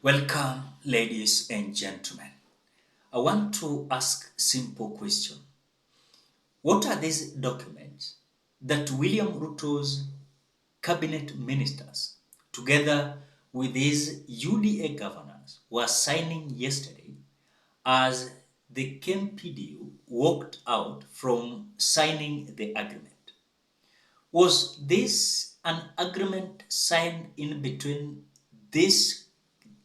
Welcome, ladies and gentlemen. I want to ask a simple question. What are these documents that William Ruto's cabinet ministers, together with his UDA governors, were signing yesterday as the KMPDU walked out from signing the agreement? Was this an agreement signed in between this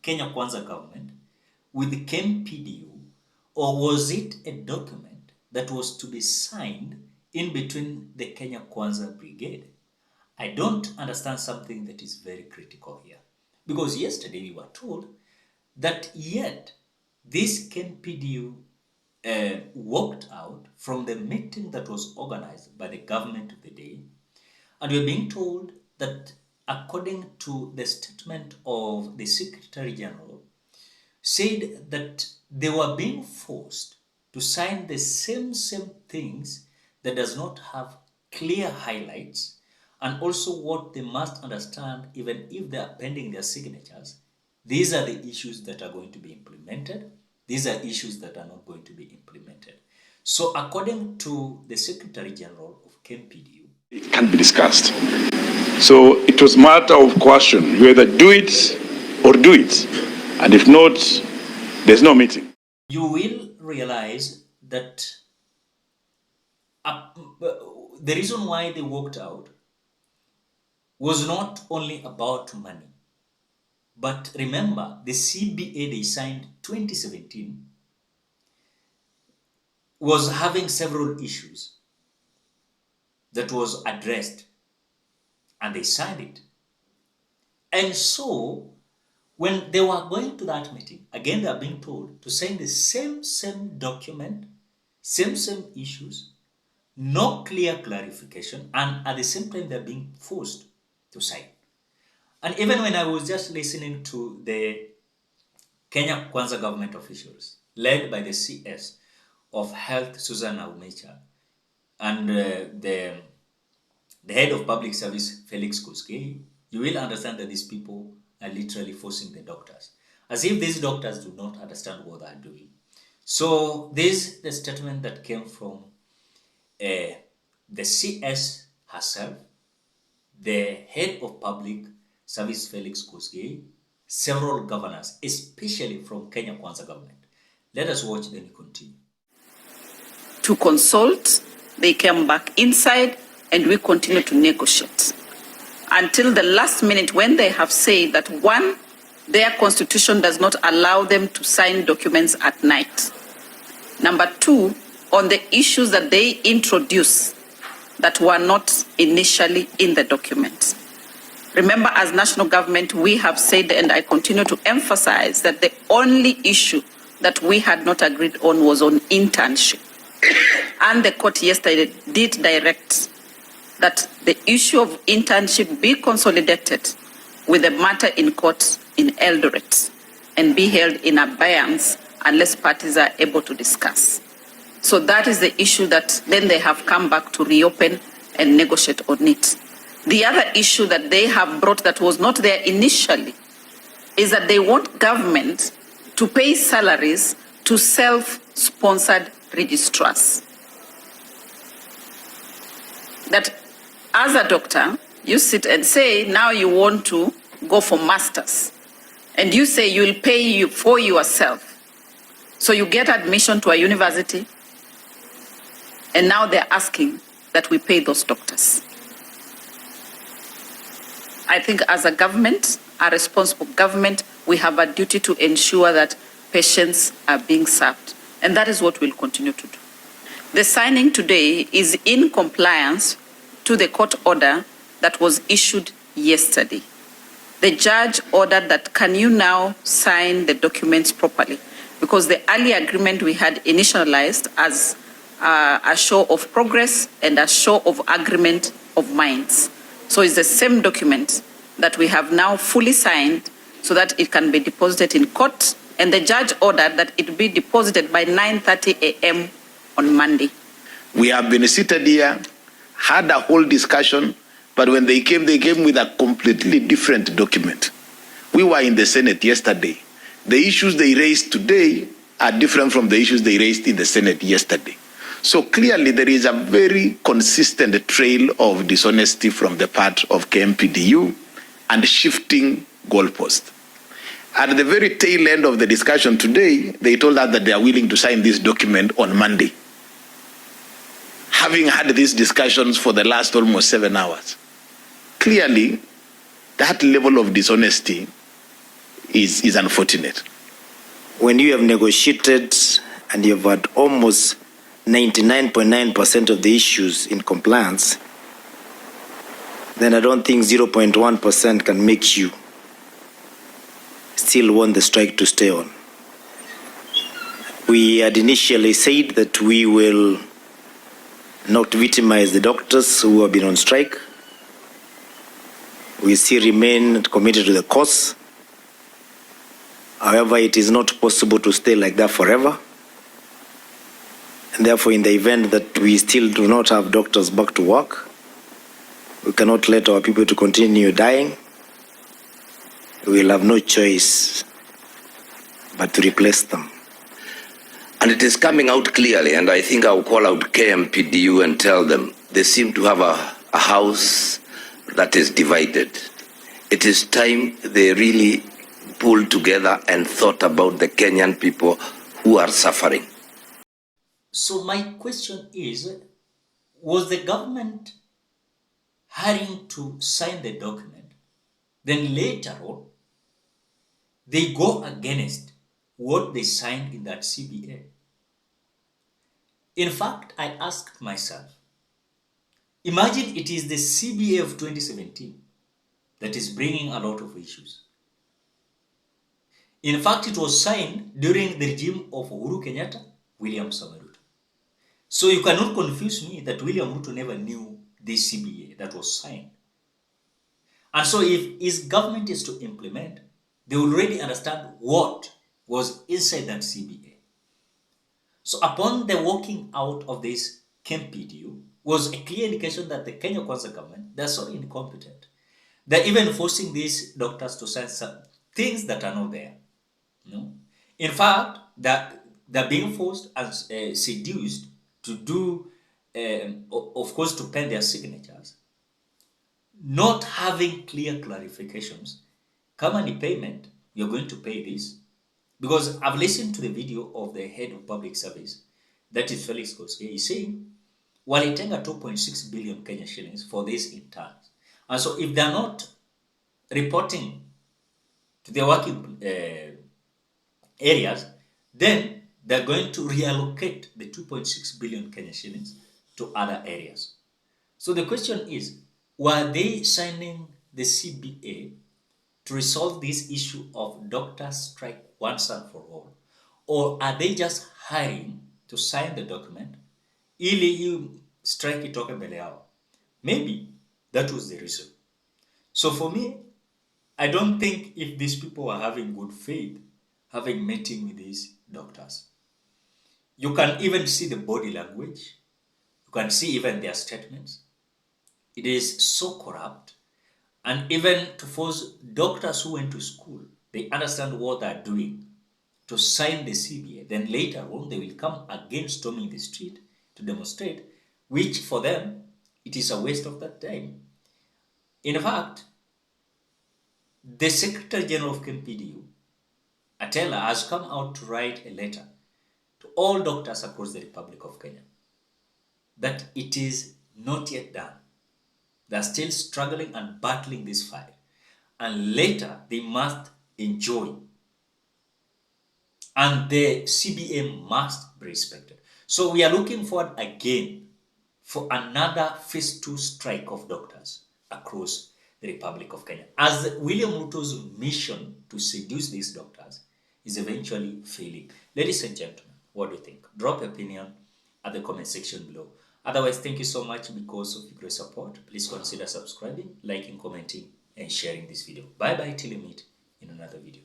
Kenya Kwanza government with the KMPDU, or was it a document that was to be signed in between the Kenya Kwanza brigade? I don't understand something that is very critical here. Because yesterday we were told that yet this KMPDU walked out from the meeting that was organized by the government of the day, and we're being told that according to the statement of the Secretary General, said that they were being forced to sign the same things that does not have clear highlights, and also what they must understand, even if they are pending their signatures, these are the issues that are going to be implemented. These are issues that are not going to be implemented. So according to the Secretary General of KMPDU, it can be discussed. So it was a matter of question. You either do it or do it. And if not, there's no meeting. You will realize that the reason why they walked out was not only about money. But remember, the CBA they signed 2017 was having several issues that was addressed, and they signed it. And so when they were going to that meeting, again they are being told to sign the same document, same issues, no clear clarification, and at the same time they're being forced to sign. And even when I was just listening to the Kenya Kwanza government officials, led by the CS of Health, Susan Naumecha, and the head of public service, Felix Koskei, you will understand that these people are literally forcing the doctors, as if these doctors do not understand what they are doing. So this is the statement that came from the CS herself, the head of public service, Felix Koskei, several governors, especially from Kenya Kwanza government. Let us watch, then continue. To consult, they came back inside, and we continue to negotiate until the last minute, when they have said that, one, their constitution does not allow them to sign documents at night. Number two, on the issues that they introduced that were not initially in the document. Remember, as national government, we have said, and I continue to emphasize, that the only issue that we had not agreed on was on internship. And the court yesterday did direct that the issue of internship be consolidated with the matter in court in Eldoret and be held in abeyance unless parties are able to discuss. So that is the issue that then they have come back to reopen and negotiate on it. The other issue that they have brought that was not there initially is that they want government to pay salaries to self-sponsored registrars. That as a doctor, you sit and say, now you want to go for masters, and you say you'll pay for yourself. So you get admission to a university, and now they're asking that we pay those doctors. I think as a government, a responsible government, we have a duty to ensure that patients are being served. And that is what we'll continue to do. The signing today is in compliance to the court order that was issued yesterday. The judge ordered that, can you now sign the documents properly? Because the early agreement we had initialized as a show of progress and a show of agreement of minds. So it's the same document that we have now fully signed so that it can be deposited in court, and the judge ordered that it be deposited by 9:30 a.m. on Monday. We have been seated here, had a whole discussion, but when they came with a completely different document. We were in the Senate yesterday. The issues they raised today are different from the issues they raised in the Senate yesterday. So clearly there is a very consistent trail of dishonesty from the part of KMPDU and shifting goalposts. At the very tail end of the discussion today, they told us that they are willing to sign this document on Monday, having had these discussions for the last almost 7 hours. Clearly, that level of dishonesty is unfortunate. When you have negotiated and you've had almost 99.9% of the issues in compliance, then I don't think 0.1% can make you still want the strike to stay on. We had initially said that we will not victimize the doctors who have been on strike. We still remain committed to the cause. However, it is not possible to stay like that forever. And therefore, in the event that we still do not have doctors back to work, we cannot let our people to continue dying. We will have no choice but to replace them. And it is coming out clearly, and I think I'll call out KMPDU and tell them they seem to have a house that is divided. It is time they really pulled together and thought about the Kenyan people who are suffering. So my question is, was the government hurrying to sign the document, then later on, they go against what they signed in that CBA? In fact, I asked myself, imagine it is the CBA of 2017 that is bringing a lot of issues. In fact, it was signed during the regime of Uhuru Kenyatta, William Samoei Ruto. So you cannot confuse me that William Ruto never knew this CBA that was signed. And so if his government is to implement, they already understand what was inside that CBA. So upon the walking out of this KMPDU was a clear indication that the Kenya Kwanza government, they're so incompetent. They're even forcing these doctors to sign some things that are not there. No? In fact, they're being forced and seduced to do, of course, to pen their signatures, not having clear clarifications. Come any payment, you're going to pay this. Because I've listened to the video of the head of public service, that is Felix Koskei, he's saying, walitenga 2.6 billion Kenya shillings for this interns. And so if they're not reporting to their working areas, then they're going to reallocate the 2.6 billion Kenya shillings to other areas. So the question is, were they signing the CBA to resolve this issue of doctor strike once and for all? Or are they just hurrying to sign the document ili you strike itoke mbele yao? Maybe that was the reason. So for me, I don't think if these people are having good faith, having meeting with these doctors. You can even see the body language. You can see even their statements. It is so corrupt. And even to force doctors who went to school, they understand what they're doing, to sign the CBA. Then later on, they will come again storming the street to demonstrate, which for them, it is a waste of that time. In fact, the Secretary General of KMPDU, Atela, has come out to write a letter to all doctors across the Republic of Kenya that it is not yet done. They are still struggling and battling this fight. And later, they must enjoy. And the CBA must be respected. So we are looking forward again for another phase 2 strike of doctors across the Republic of Kenya, as William Ruto's mission to seduce these doctors is eventually failing. Ladies and gentlemen, what do you think? Drop your opinion at the comment section below. Otherwise, thank you so much because of your great support. Please consider subscribing, liking, commenting, and sharing this video. Bye-bye till we meet in another video.